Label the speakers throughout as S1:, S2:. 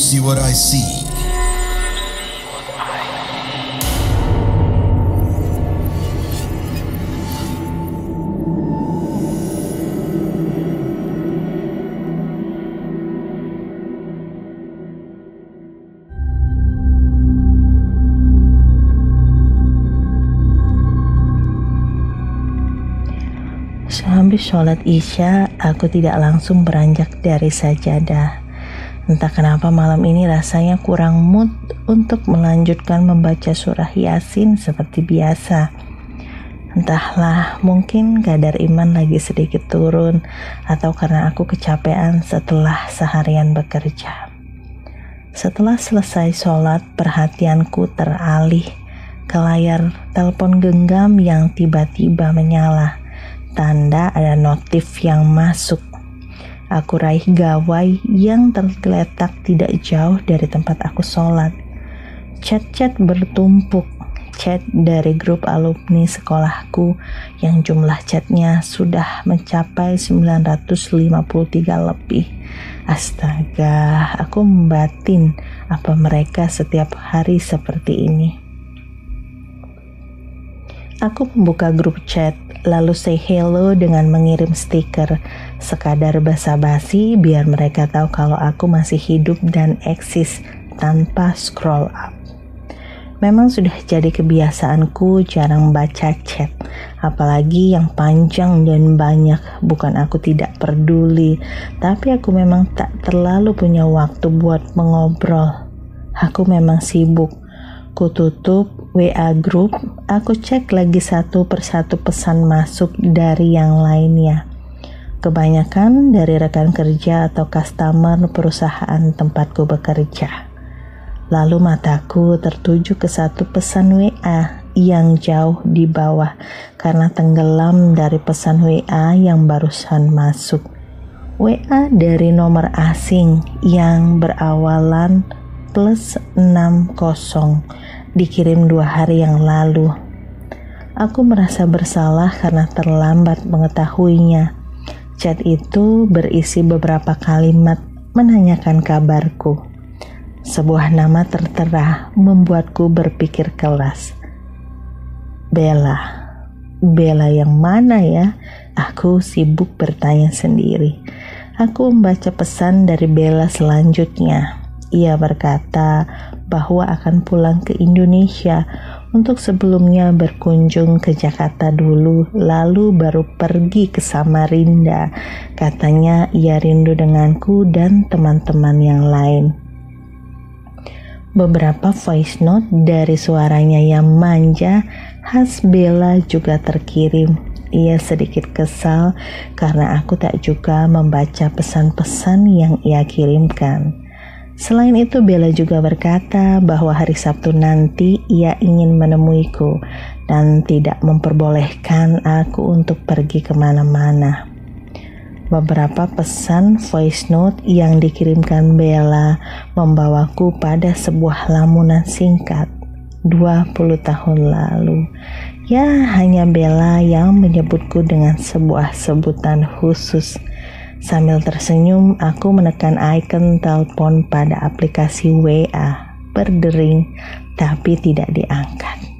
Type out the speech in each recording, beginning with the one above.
S1: see what I see?
S2: Sehabis sholat Isya, aku tidak langsung beranjak dari sajadah. Entah kenapa malam ini rasanya kurang mood untuk melanjutkan membaca surah Yasin seperti biasa. Entahlah, mungkin kadar iman lagi sedikit turun atau karena aku kecapean setelah seharian bekerja. Setelah selesai sholat, perhatianku teralih ke layar telepon genggam yang tiba-tiba menyala. Tanda ada notif yang masuk. Aku raih gawai yang tergeletak tidak jauh dari tempat aku sholat. Chat-chat bertumpuk. Chat dari grup alumni sekolahku yang jumlah chatnya sudah mencapai 953 lebih. Astaga, aku membatin apa mereka setiap hari seperti ini. Aku membuka grup chat, lalu say hello dengan mengirim stiker, sekadar basa-basi biar mereka tahu kalau aku masih hidup dan eksis tanpa scroll up. Memang sudah jadi kebiasaanku jarang baca chat, apalagi yang panjang dan banyak. Bukan aku tidak peduli, tapi aku memang tak terlalu punya waktu buat mengobrol. Aku memang sibuk. Ku tutup WA group, aku cek lagi satu persatu pesan masuk dari yang lainnya. Kebanyakan dari rekan kerja atau customer perusahaan tempatku bekerja. Lalu mataku tertuju ke satu pesan WA yang jauh di bawah karena tenggelam dari pesan WA yang barusan masuk. WA dari nomor asing yang berawalan +60 dikirim 2 hari yang lalu. Aku merasa bersalah karena terlambat mengetahuinya. Chat itu berisi beberapa kalimat menanyakan kabarku. Sebuah nama tertera membuatku berpikir keras. Bella yang mana ya? Aku sibuk bertanya sendiri. Aku membaca pesan dari Bella selanjutnya. Ia berkata bahwa akan pulang ke Indonesia untuk sebelumnya berkunjung ke Jakarta dulu, lalu baru pergi ke Samarinda. Katanya ia rindu denganku dan teman-teman yang lain. Beberapa voice note dari suaranya yang manja khas Bella juga terkirim. Ia sedikit kesal karena aku tak juga membaca pesan-pesan yang ia kirimkan. Selain itu, Bella juga berkata bahwa hari Sabtu nanti ia ingin menemuiku dan tidak memperbolehkan aku untuk pergi kemana-mana. Beberapa pesan voice note yang dikirimkan Bella membawaku pada sebuah lamunan singkat 20 tahun lalu. Ya, hanya Bella yang menyebutku dengan sebuah sebutan khusus. Sambil tersenyum, aku menekan icon telepon pada aplikasi WA, berdering, tapi tidak diangkat.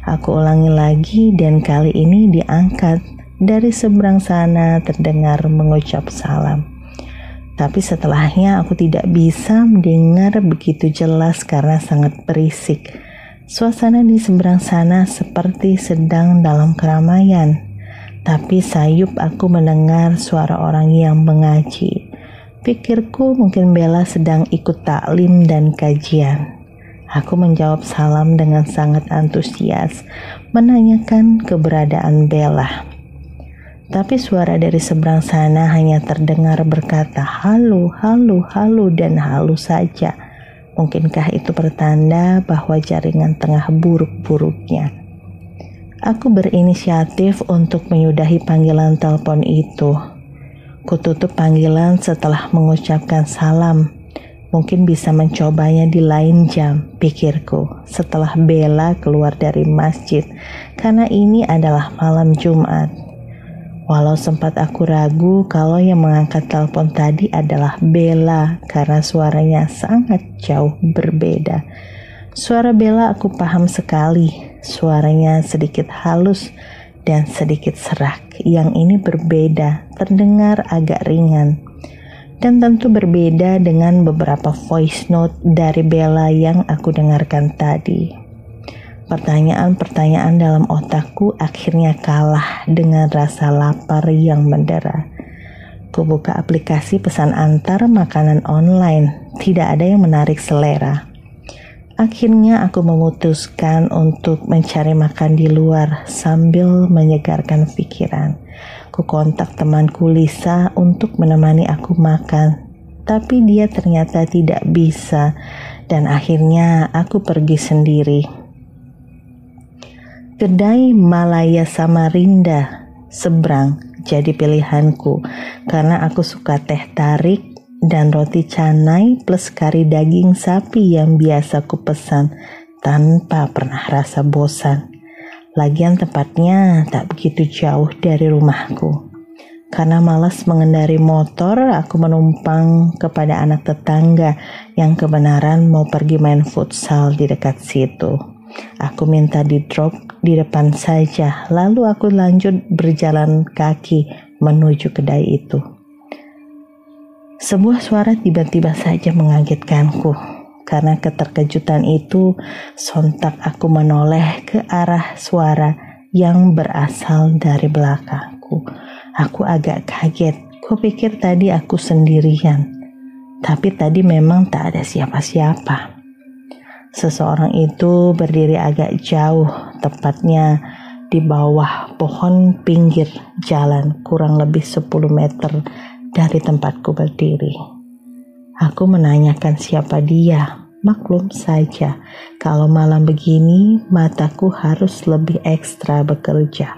S2: Aku ulangi lagi dan kali ini diangkat. Dari seberang sana terdengar mengucap salam. Tapi setelahnya aku tidak bisa mendengar begitu jelas karena sangat berisik. Suasana di seberang sana seperti sedang dalam keramaian. Tapi sayup aku mendengar suara orang yang mengaji. Pikirku mungkin Bella sedang ikut taklim dan kajian. Aku menjawab salam dengan sangat antusias, menanyakan keberadaan Bella. Tapi suara dari seberang sana hanya terdengar berkata halo, halo, halo, dan halo saja. Mungkinkah itu pertanda bahwa jaringan tengah buruk-buruknya? Aku berinisiatif untuk menyudahi panggilan telepon itu. Kututup panggilan setelah mengucapkan salam. Mungkin bisa mencobanya di lain jam, pikirku, setelah Bella keluar dari masjid, karena ini adalah malam Jumat. Walau sempat aku ragu kalau yang mengangkat telepon tadi adalah Bella karena suaranya sangat jauh berbeda. Suara Bella aku paham sekali, suaranya sedikit halus dan sedikit serak. Yang ini berbeda, terdengar agak ringan. Dan tentu berbeda dengan beberapa voice note dari Bella yang aku dengarkan tadi. Pertanyaan-pertanyaan dalam otakku akhirnya kalah dengan rasa lapar yang mendera. Kubuka aplikasi pesan antar makanan online, tidak ada yang menarik selera. Akhirnya aku memutuskan untuk mencari makan di luar sambil menyegarkan pikiran. Ku kontak temanku Lisa untuk menemani aku makan, tapi dia ternyata tidak bisa dan akhirnya aku pergi sendiri. Kedai Malaya Samarinda seberang jadi pilihanku karena aku suka teh tarik dan roti canai plus kari daging sapi yang biasa ku pesan tanpa pernah rasa bosan. Lagian tempatnya tak begitu jauh dari rumahku. Karena malas mengendari motor, aku menumpang kepada anak tetangga yang kebenaran mau pergi main futsal di dekat situ. Aku minta di drop di depan saja, lalu aku lanjut berjalan kaki menuju kedai itu. Sebuah suara tiba-tiba saja mengagetkanku. Karena keterkejutan itu, sontak aku menoleh ke arah suara yang berasal dari belakangku. Aku agak kaget, kupikir tadi aku sendirian. Tapi tadi memang tak ada siapa-siapa. Seseorang itu berdiri agak jauh, tepatnya di bawah pohon pinggir jalan, kurang lebih 10 meter dari tempatku berdiri. Aku menanyakan siapa dia. Maklum saja, kalau malam begini mataku harus lebih ekstra bekerja.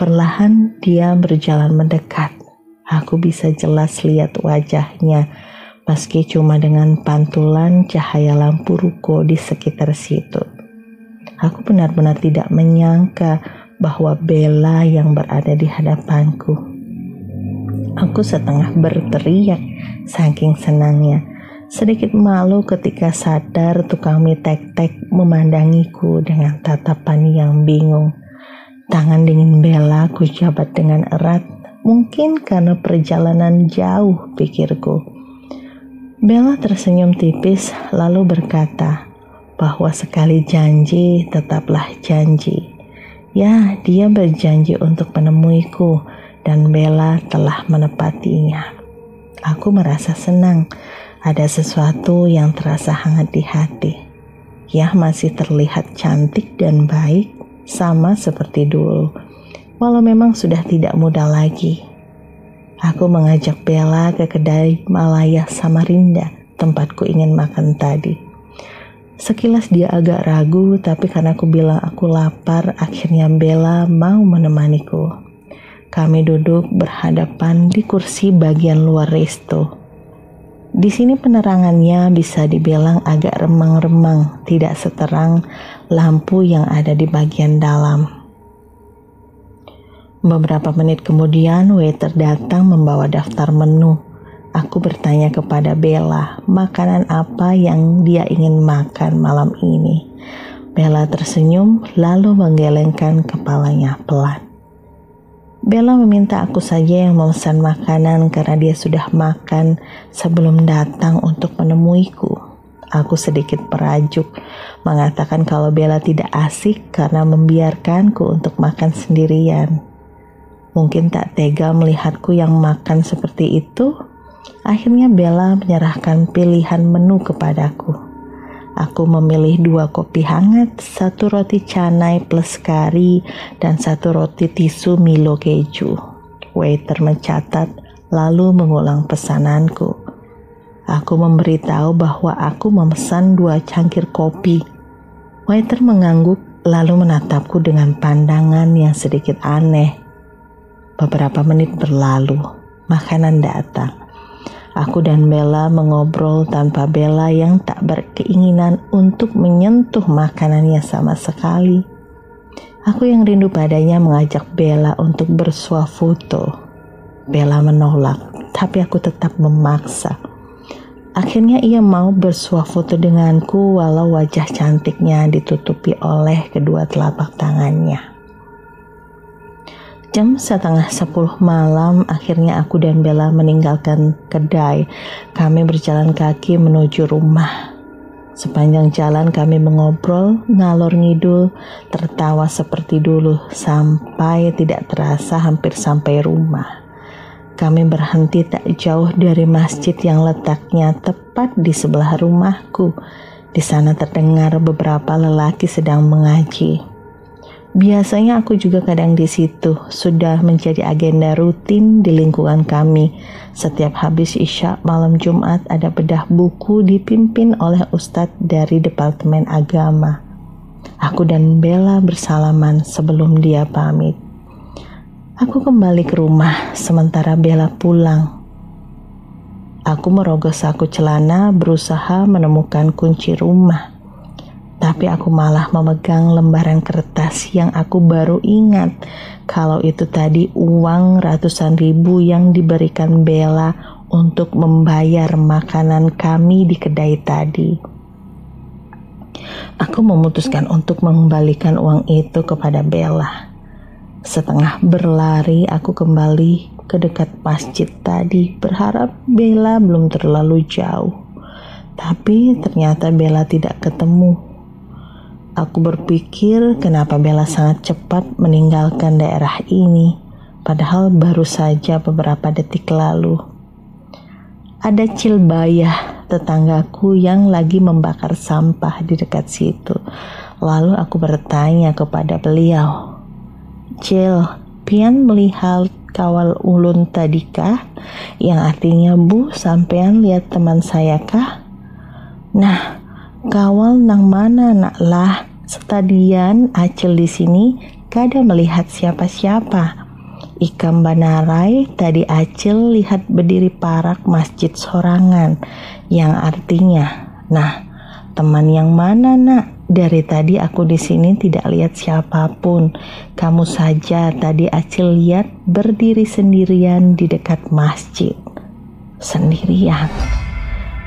S2: Perlahan dia berjalan mendekat. Aku bisa jelas lihat wajahnya, meski cuma dengan pantulan cahaya lampu ruko di sekitar situ. Aku benar-benar tidak menyangka bahwa Bella yang berada di hadapanku. Aku setengah berteriak saking senangnya. Sedikit malu ketika sadar tukang mie tek-tek memandangiku dengan tatapan yang bingung. Tangan dingin Bella ku jabat dengan erat, mungkin karena perjalanan jauh, pikirku. Bella tersenyum tipis lalu berkata bahwa sekali janji tetaplah janji. Ya, dia berjanji untuk menemuiku dan Bella telah menepatinya. Aku merasa senang. Ada sesuatu yang terasa hangat di hati. Ya, masih terlihat cantik dan baik, sama seperti dulu. Walau memang sudah tidak muda lagi. Aku mengajak Bella ke kedai Malaya Samarinda, tempatku ingin makan tadi. Sekilas dia agak ragu, tapi karena aku bilang aku lapar, akhirnya Bella mau menemaniku. Kami duduk berhadapan di kursi bagian luar resto. Di sini penerangannya bisa dibilang agak remang-remang, tidak seterang lampu yang ada di bagian dalam. Beberapa menit kemudian, waiter datang membawa daftar menu. Aku bertanya kepada Bella, makanan apa yang dia ingin makan malam ini. Bella tersenyum, lalu menggelengkan kepalanya pelan. Bella meminta aku saja yang memesan makanan karena dia sudah makan sebelum datang untuk menemuiku. Aku sedikit merajuk, mengatakan kalau Bella tidak asik karena membiarkanku untuk makan sendirian. Mungkin tak tega melihatku yang makan seperti itu. Akhirnya Bella menyerahkan pilihan menu kepadaku. Aku memilih 2 kopi hangat, 1 roti canai plus kari, dan 1 roti tisu Milo keju. Waiter mencatat, lalu mengulang pesananku. Aku memberitahu bahwa aku memesan 2 cangkir kopi. Waiter mengangguk, lalu menatapku dengan pandangan yang sedikit aneh. Beberapa menit berlalu, makanan datang. Aku dan Bella mengobrol tanpa Bella yang tak berkeinginan untuk menyentuh makanannya sama sekali. Aku yang rindu padanya mengajak Bella untuk bersuah foto. Bella menolak, tapi aku tetap memaksa. Akhirnya ia mau bersuah foto denganku walau wajah cantiknya ditutupi oleh kedua telapak tangannya. Jam 9:30 malam, akhirnya aku dan Bella meninggalkan kedai. Kami berjalan kaki menuju rumah. Sepanjang jalan kami mengobrol, ngalor ngidul, tertawa seperti dulu, sampai tidak terasa hampir sampai rumah. Kami berhenti tak jauh dari masjid yang letaknya tepat di sebelah rumahku. Di sana terdengar beberapa lelaki sedang mengaji. Biasanya aku juga kadang di situ, sudah menjadi agenda rutin di lingkungan kami. Setiap habis Isya malam Jumat ada bedah buku dipimpin oleh ustadz dari Departemen Agama. Aku dan Bella bersalaman sebelum dia pamit. Aku kembali ke rumah sementara Bella pulang. Aku merogoh saku celana berusaha menemukan kunci rumah. Tapi aku malah memegang lembaran kertas yang aku baru ingat kalau itu tadi uang ratusan ribu yang diberikan Bella untuk membayar makanan kami di kedai tadi. Aku memutuskan untuk mengembalikan uang itu kepada Bella. Setengah berlari aku kembali ke dekat masjid tadi berharap Bella belum terlalu jauh. Tapi ternyata Bella tidak ketemu. Aku berpikir kenapa Bella sangat cepat meninggalkan daerah ini, padahal baru saja beberapa detik lalu. Ada Cilbayah, tetanggaku yang lagi membakar sampah di dekat situ. Lalu aku bertanya kepada beliau, "Cil, pian melihat kawal ulun tadikah? Yang artinya, Bu, sampean lihat teman saya kah?" "Nah, kawal nang mana nak lah, setadian Acil di sini kada melihat siapa-siapa. Ikam banarai tadi Acil lihat berdiri parak masjid sorangan, yang artinya, nah teman yang mana nak? Dari tadi aku di sini tidak lihat siapapun. Kamu saja tadi Acil lihat berdiri sendirian di dekat masjid." Sendirian.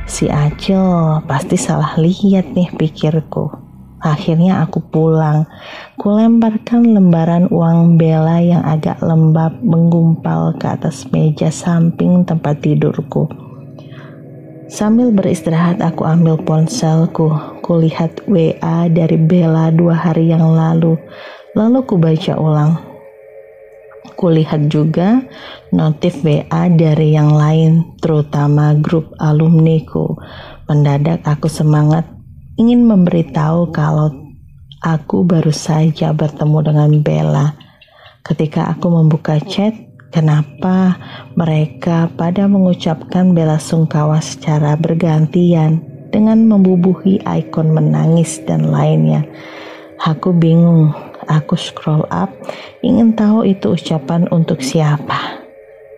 S2: Si Acil pasti salah lihat nih, pikirku. Akhirnya aku pulang. Kulemparkan lembaran uang Bella yang agak lembab menggumpal ke atas meja samping tempat tidurku. Sambil beristirahat aku ambil ponselku. Kulihat WA dari Bella 2 hari yang lalu. Lalu kubaca ulang. Kulihat juga notif WA dari yang lain, terutama grup alumniku. Mendadak aku semangat ingin memberitahu kalau aku baru saja bertemu dengan Bella. Ketika aku membuka chat, kenapa mereka pada mengucapkan bela sungkawa secara bergantian dengan membubuhi ikon menangis dan lainnya. Aku bingung. Aku scroll up, ingin tahu itu ucapan untuk siapa.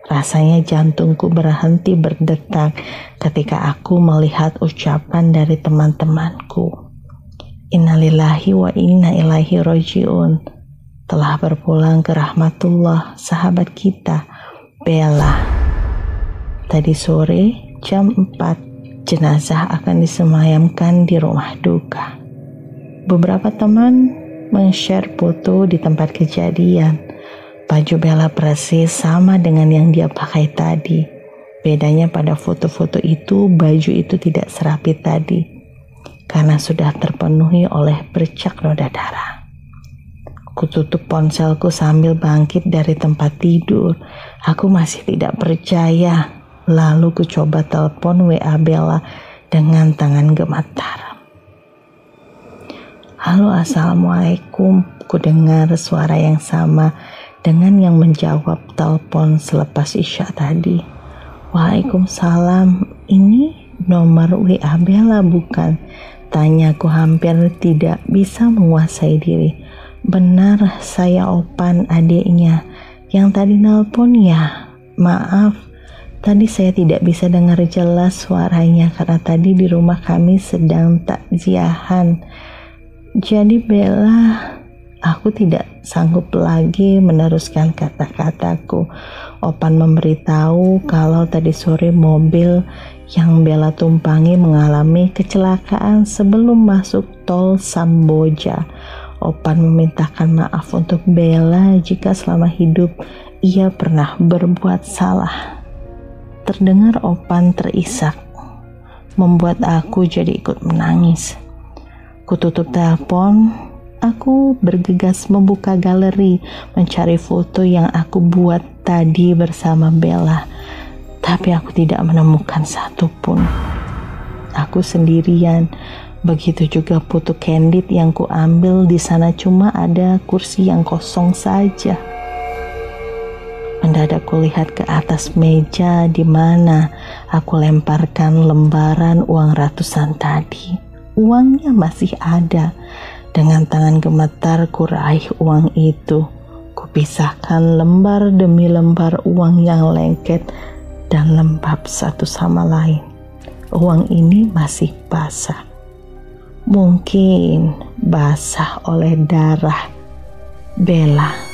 S2: Rasanya jantungku berhenti berdetak ketika aku melihat ucapan dari teman-temanku. Innalillahi wa inna ilaihi roji'un. Telah berpulang ke rahmatullah sahabat kita, Bella. Tadi sore jam 4, jenazah akan disemayamkan di rumah duka. Beberapa teman men-share foto di tempat kejadian. Baju Bella persis sama dengan yang dia pakai tadi. Bedanya pada foto-foto itu, baju itu tidak serapi tadi karena sudah terpenuhi oleh bercak noda darah. Kututup ponselku sambil bangkit dari tempat tidur. Aku masih tidak percaya. Lalu ku coba telepon WA Bella dengan tangan gemetar. "Halo, assalamualaikum." Ku dengar suara yang sama dengan yang menjawab telepon selepas Isya tadi. "Waalaikumsalam, ini nomor WA Bella bukan?" Tanyaku hampir tidak bisa menguasai diri. "Benar, saya Opan, adiknya yang tadi nelpon ya. Maaf, tadi saya tidak bisa dengar jelas suaranya karena tadi di rumah kami sedang takziahan. Jadi Bella, Aku tidak sanggup lagi meneruskan kata-kataku. Opan memberitahu kalau tadi sore mobil yang Bella tumpangi mengalami kecelakaan sebelum masuk tol Samboja. Opan memintakan maaf untuk Bella jika selama hidup ia pernah berbuat salah. Terdengar Opan terisak, membuat aku jadi ikut menangis. Kututup telepon. Aku bergegas membuka galeri mencari foto yang aku buat tadi bersama Bella, tapi aku tidak menemukan satupun. Aku sendirian, begitu juga foto candid yang kuambil di sana cuma ada kursi yang kosong saja. Mendadak kulihat ke atas meja di mana aku lemparkan lembaran uang ratusan tadi. Uangnya masih ada. Dengan tangan gemetar kuraih uang itu. Kupisahkan lembar demi lembar uang yang lengket dan lembab satu sama lain. Uang ini masih basah. Mungkin basah oleh darah Bella.